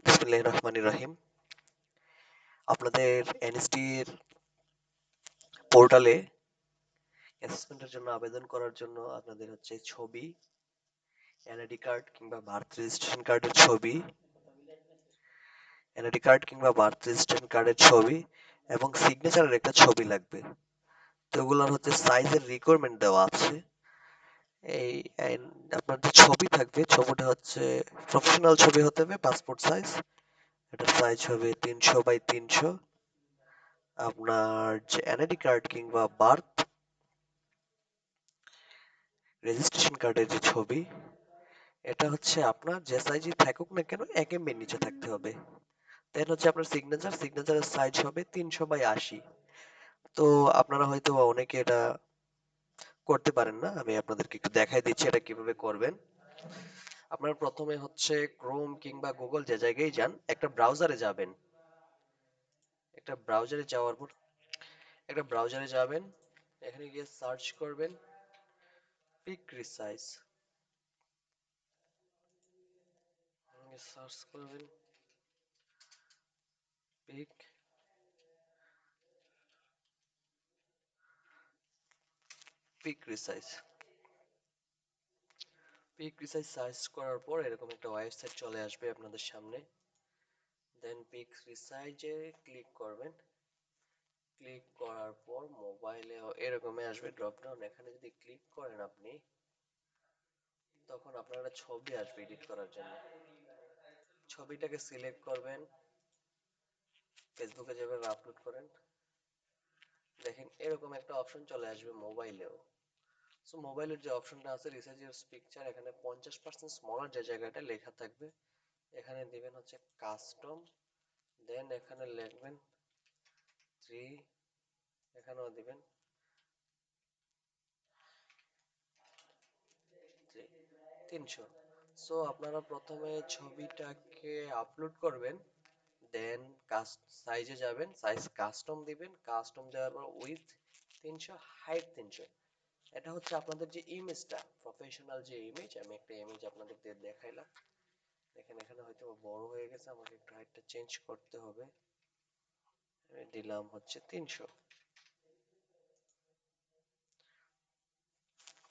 বিসমিল্লাহির রহমানির রহিম। আপনাদের এনএসটির পোর্টালে অ্যাসেসমেন্টের জন্য আবেদন করার জন্য আপনাদের হচ্ছে ছবি, এনআইডি কার্ড কিংবা বার্থ রেজিস্ট্রেশন কার্ডের ছবি, এনআইডি কার্ড কিংবা বার্থ রেজিস্ট্রেশন কার্ডের ছবি এবং সিগনেচারের একটা ছবি লাগবে। তো ওগুলোর হচ্ছে সাইজের রিকোয়ারমেন্ট দেওয়া আছে। এই আপনার যে ছবি থাকবে, ছবিটা হচ্ছে প্রফেশনাল ছবি হতে হবে, পাসপোর্ট সাইজ। এটার সাইজ হবে 300 বাই 300। আপনার যে এনআইডি কার্ড কিংবা বার্থ রেজিস্ট্রেশন কার্ডের যে ছবি, এটা হচ্ছে আপনার যে সাইজই থাকুক না কেন 1 MB এর নিচে থাকতে হবে। দেন হচ্ছে আপনার সিগনেচারের সাইজ হবে 300 বাই 80। তো আপনারা হয়তো অনেকে এটা করতে পারেন না, আমি আপনাদেরকে একটু দেখাই দিচ্ছি এটা কিভাবে করবেন। আপনারা প্রথমে হচ্ছে ক্রোম কিংবা গুগল যে জায়গায় যান, একটা ব্রাউজারে যাবেন। একটা ব্রাউজারে যাওয়ার পর একটা ব্রাউজারে যাবেন, এখানে গিয়ে সার্চ করবেন পিক রিসাইজ। সার্চ করবেন pic pic resize. Pic resize search করার পর এরকম একটা ওয়েবসাইট চলে আসবে আপনাদের সামনে। দেন পিক রিসাইজে ক্লিক করবেন। ক্লিক করার পর মোবাইলে এরকমই আসবে ড্রপ ডাউন। এখানে যদি ক্লিক করেন আপনি, তখন আপনার একটা ছবি আসবে এডিট করার জন্য। ছবিটাকে সিলেক্ট করবেন, ফেসবুকে যেভাবে আপলোড করেন দেখেন এরকম একটা অপশন চলে আসবে মোবাইলেও। সো মোবাইলের যে অপশনটা আছে রিসাইজ ইউর পিকচার, এখানে 50% স্মলার যে জায়গাটা লেখা থাকবে, এখানে দিবেন হচ্ছে কাস্টম। দেন এখানে লিখবেন 3, এখানেও দিবেন 300। সো আপনারা প্রথমে ছবিটাকে আপলোড করবেন, দেন কাস্ট সাইজে যাবেন, সাইজ কাস্টম দিবেন, কাস্টম দেওয়ার পর উইথ 300, হাইট 300। এটা হচ্ছে আপনাদের যে ইমেজটা, প্রফেশনাল যে ইমেজ, আমি একটা ইমেজ আপনাদের দেখাইলাম। দেখেন এখানে হয়তো বড় হয়ে গেছে, আমাকে একটু হাইটটা চেঞ্জ করতে হবে। আমি দিলাম হচ্ছে 300।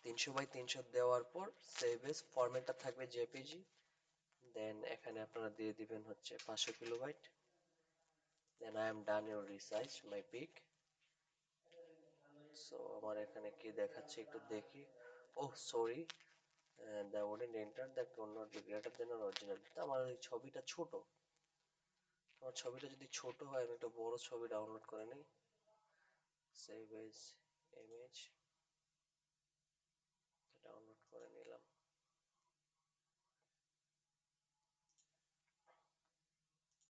300 বাই 300 দেওয়ার পর সেভ এজ ফরম্যাটটা থাকবে জেপিজি। দেন এখানে আপনারা দিয়ে দিবেন হচ্ছে 500 kilobyte. Then I am done your resize my pic. So আমার এখানে কি দেখাচ্ছে একটু দেখি। ওহ সরি, দ্য ওডেন্ট enter that would not be greater than original. আমার এই ছবিটা ছোট। আমার ছবিটা যদি ছোট হয় আমি একটা বড় ছবি ডাউনলোড করে নিই। সেভ এজ ইমেজ ডাউনলোড করে নিলাম।